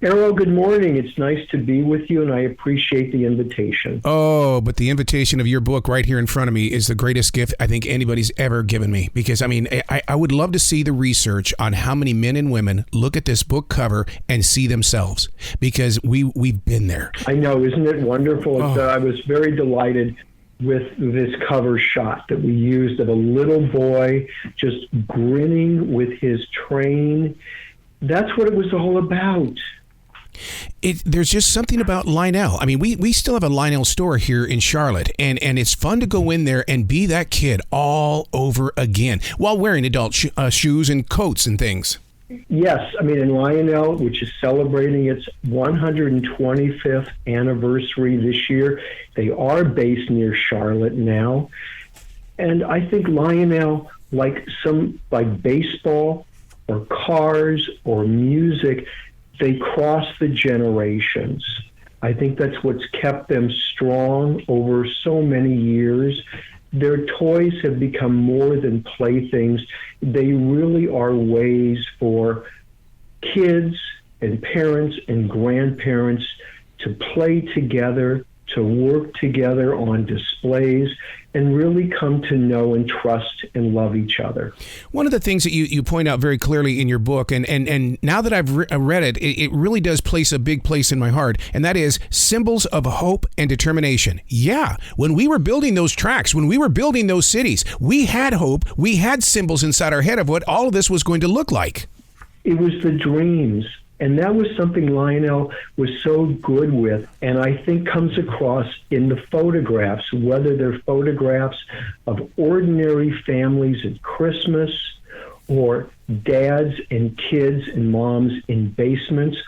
Arroe, good morning. It's nice to be with you, and I appreciate the invitation. Oh, but the invitation of your book right here in front of me is the greatest gift I think anybody's ever given me. Because, I would love to see the research on how many men and women look at this book cover and see themselves. Because we've been there. I know. Isn't it wonderful? I was very delighted with this cover shot that we used of a little boy just grinning with his train. That's what it was all about. There's just something about Lionel. We still have a Lionel store here in Charlotte, and it's fun to go in there and be that kid all over again while wearing adult shoes and coats and things. Yes, in Lionel, which is celebrating its 125th anniversary this year, they are based near Charlotte now, and I think Lionel, like baseball or cars or music, they cross the generations. I think that's what's kept them strong over so many years. Their toys have become more than playthings. They really are ways for kids and parents and grandparents to play together, to work together on displays, and really come to know and trust and love each other. One of the things that you point out very clearly in your book, and now that I've read it, it really does place a big place in my heart, and that is symbols of hope and determination. Yeah, when we were building those tracks, when we were building those cities, we had hope, we had symbols inside our head of what all of this was going to look like. It was the dreams. And that was something Lionel was so good with, and I think comes across in the photographs, whether they're photographs of ordinary families at Christmas or dads and kids and moms in basements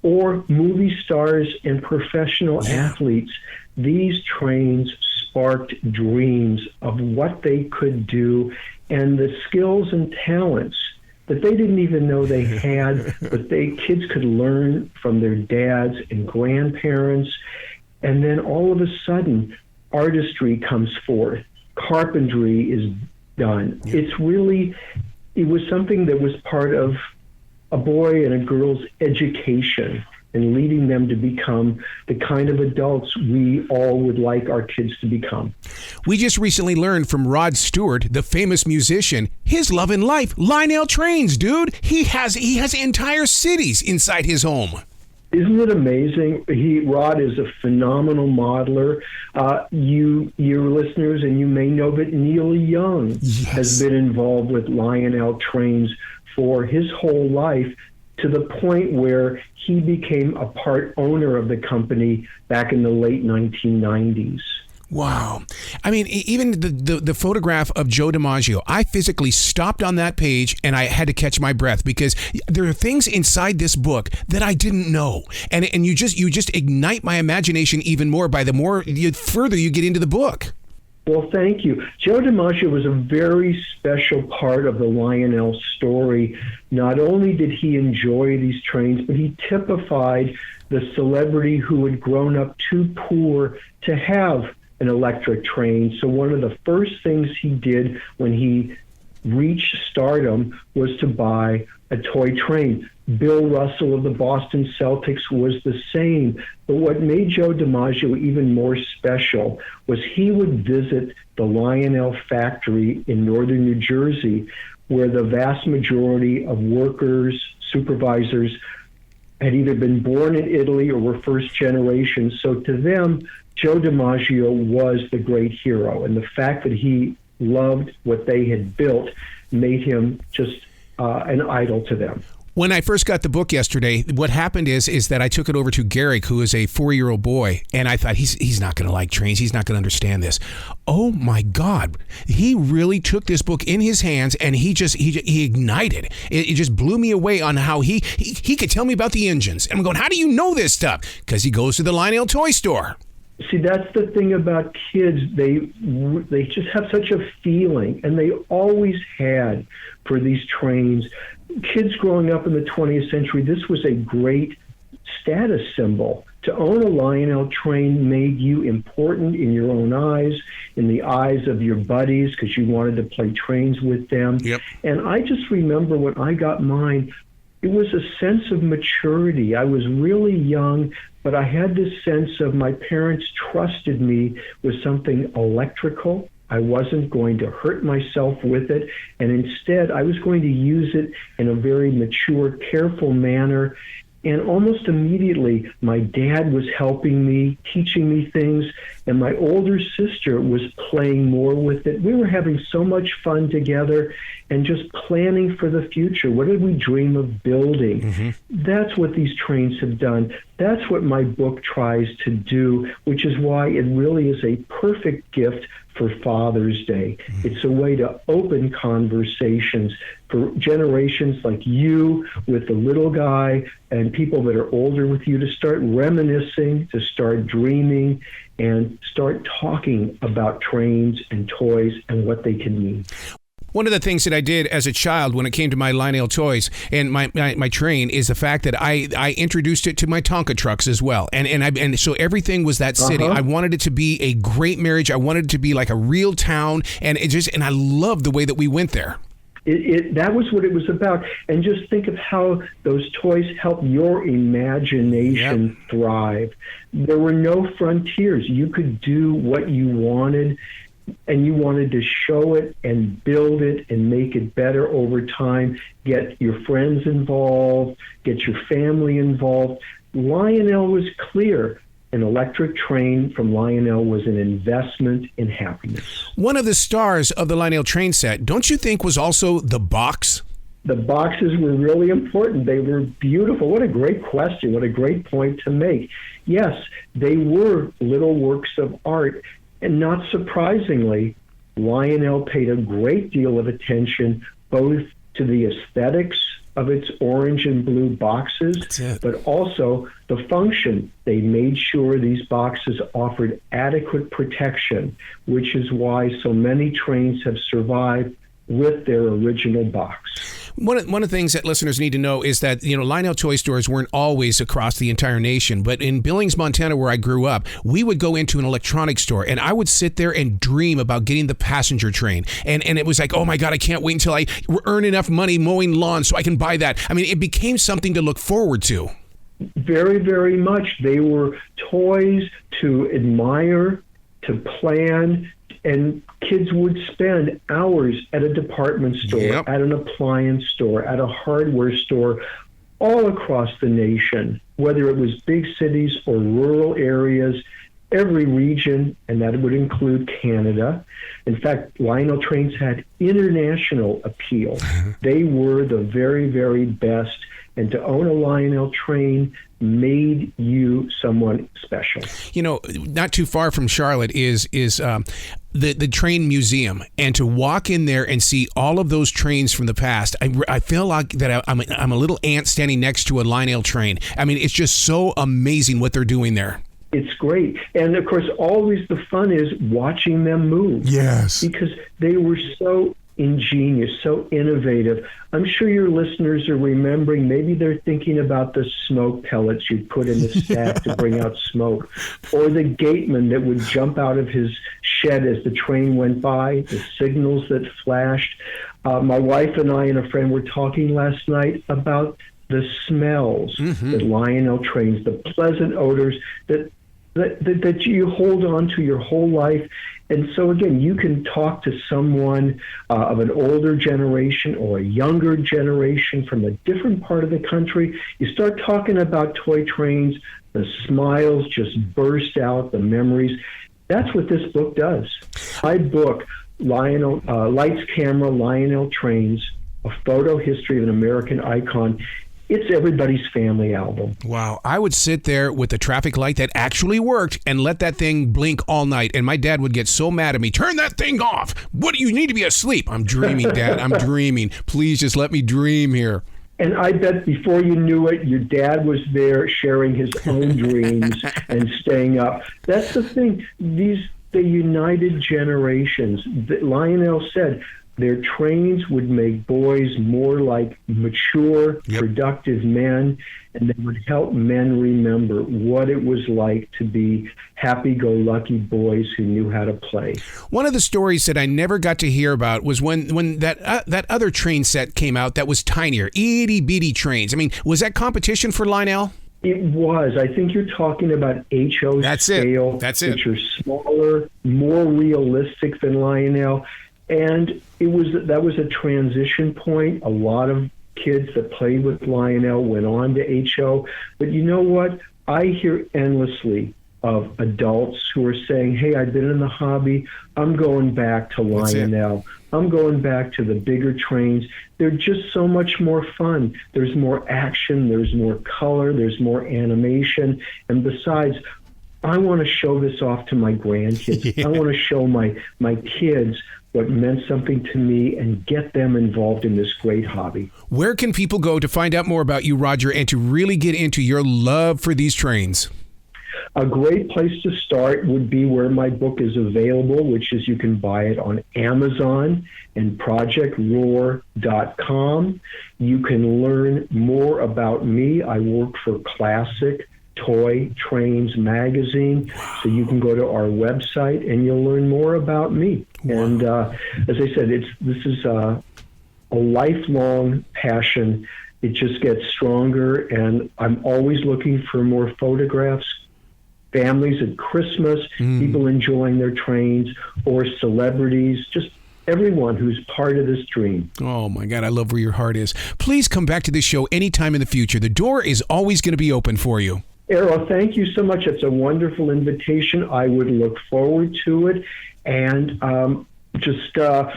or movie stars and professional athletes. These trains sparked dreams of what they could do and the skills and talents that they didn't even know they had, but kids could learn from their dads and grandparents. And then all of a sudden, artistry comes forth. Carpentry is done. Yeah. It was something that was part of a boy and a girl's education and leading them to become the kind of adults we all would like our kids to become. We just recently learned from Rod Stewart, the famous musician, his love in life, Lionel Trains, dude. He has entire cities inside his home. Isn't it amazing? Rod is a phenomenal modeler. Your listeners, and you may know that Neil Young has been involved with Lionel Trains for his whole life, to the point where he became a part owner of the company back in the late 1990s. Wow. Even the photograph of Joe DiMaggio, I physically stopped on that page and I had to catch my breath because there are things inside this book that I didn't know. And you just ignite my imagination even more by the further you get into the book. Well, thank you. Joe DiMaggio was a very special part of the Lionel story. Not only did he enjoy these trains, but he typified the celebrity who had grown up too poor to have an electric train. So one of the first things he did when he reached stardom was to buy a toy train. Bill Russell of the Boston Celtics was the same. But what made Joe DiMaggio even more special was he would visit the Lionel factory in northern New Jersey, where the vast majority of workers, supervisors, had either been born in Italy or were first generation. So to them, Joe DiMaggio was the great hero. And the fact that he loved what they had built made him just an idol to them. When I first got the book yesterday, what happened is that I took it over to Garrick, who is a 4-year-old boy, and I thought he's not going to like trains. He's not going to understand this. Oh my God! He really took this book in his hands, and he ignited. It just blew me away on how he could tell me about the engines. And I'm going, how do you know this stuff? Because he goes to the Lionel toy store. See, that's the thing about kids. They just have such a feeling, and they always had for these trains. Kids growing up in the 20th century, this was a great status symbol. To own a Lionel train made you important in your own eyes, in the eyes of your buddies, because you wanted to play trains with them. Yep. And I just remember when I got mine, it was a sense of maturity. I was really young, but I had this sense of my parents trusted me with something electrical. I wasn't going to hurt myself with it, and instead I was going to use it in a very mature, careful manner. And almost immediately, my dad was helping me, teaching me things, and my older sister was playing more with it. We were having so much fun together and just planning for the future. What did we dream of building? Mm-hmm. That's what these trains have done. That's what my book tries to do, which is why it really is a perfect gift for Father's Day. Mm-hmm. It's a way to open conversations for generations like you with the little guy and people that are older with you to start reminiscing, to start dreaming, and start talking about trains and toys and what they can mean. One of the things that I did as a child when it came to my Lionel toys and my train is the fact that I introduced it to my Tonka trucks as well. And so everything was that city. I wanted it to be a great marriage. I wanted it to be like a real town. And I loved the way that we went there. That was what it was about. And just think of how those toys help your imagination thrive. There were no frontiers. You could do what you wanted, and you wanted to show it and build it and make it better over time, get your friends involved, get your family involved. Lionel was clear. An electric train from Lionel was an investment in happiness. One of the stars of the Lionel train set, don't you think, was also the box? The boxes were really important. They were beautiful. What a great question. What a great point to make. Yes, they were little works of art. And not surprisingly, Lionel paid a great deal of attention both to the aesthetics of its orange and blue boxes, but also the function. They made sure these boxes offered adequate protection, which is why so many trains have survived with their original box. One of the things that listeners need to know is that, Lionel toy stores weren't always across the entire nation, but in Billings, Montana, where I grew up, we would go into an electronics store and I would sit there and dream about getting the passenger train. And it was like, oh my God, I can't wait until I earn enough money mowing lawns so I can buy that. I mean, it became something to look forward to. Very, very much. They were toys to admire, to plan, and kids would spend hours at a department store, at an appliance store, at a hardware store, all across the nation, whether it was big cities or rural areas, every region, and that would include Canada. In fact, Lionel Trains had international appeal. They were the very, very best, and to own a Lionel train made you someone special. Not too far from Charlotte is the train museum, and to walk in there and see all of those trains from the past, I feel like that I'm a little ant standing next to a Lionel train. I mean, it's just so amazing what they're doing there. It's great. And of course, always the fun is watching them move. Yes. Because they were so ingenious, so innovative. I'm sure your listeners are remembering, maybe they're thinking about the smoke pellets you'd put in the stack to bring out smoke, or the gateman that would jump out of his shed as the train went by, the signals that flashed. My wife and I and a friend were talking last night about the smells that Lionel Trains, the pleasant odors that you hold on to your whole life. And so, again, you can talk to someone of an older generation or a younger generation from a different part of the country. You start talking about toy trains, the smiles just burst out, the memories. That's what this book does. My book, Lionel, Lights, Camera, Lionel Trains, A Photo History of an American Icon. It's everybody's family album. Wow. I would sit there with the traffic light that actually worked and let that thing blink all night. And my dad would get so mad at me. Turn that thing off. What do you need to be asleep? I'm dreaming, Dad. I'm dreaming. Please just let me dream here. And I bet before you knew it, your dad was there sharing his own dreams and staying up. That's the thing. The united generations. Lionel said, their trains would make boys more like mature, productive men, and they would help men remember what it was like to be happy-go-lucky boys who knew how to play. One of the stories that I never got to hear about was when that other train set came out that was tinier, itty-bitty trains. I mean, was that competition for Lionel? It was. I think you're talking about HO scale, That's it. which are smaller, more realistic than Lionel. And that was a transition point. A lot of kids that played with Lionel went on to HO. But you know what? I hear endlessly of adults who are saying, hey, I've been in the hobby. I'm going back to Lionel. I'm going back to the bigger trains. They're just so much more fun. There's more action. There's more color. There's more animation. And besides, I want to show this off to my grandkids. Yeah. I want to show my kids what meant something to me and get them involved in this great hobby. Where can people go to find out more about you, Roger, and to really get into your love for these trains? A great place to start would be where my book is available, which is you can buy it on Amazon and projectroar.com. You can learn more about me. I work for Classic Toy Trains magazine, so you can go to our website and you'll learn more about me. Wow. And as I said, this is a lifelong passion. It just gets stronger, and I'm always looking for more photographs. Families at Christmas, people enjoying their trains, or celebrities, just everyone who's part of this dream. Oh, my God, I love where your heart is. Please come back to this show anytime in the future. The door is always going to be open for you. Arroe, thank you so much. It's a wonderful invitation. I would look forward to it, and just talk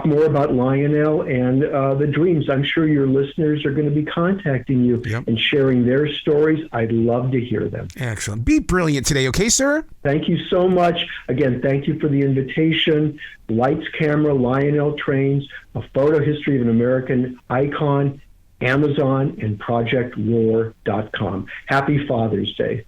more about Lionel and the dreams. I'm sure your listeners are going to be contacting you and sharing their stories. I'd love to hear them. Excellent. Be brilliant today, okay, sir? Thank you so much. Again, thank you for the invitation. Lights, Camera, Lionel Trains, A Photo History of an American Icon, Amazon, and projectroar.com. Happy Father's Day.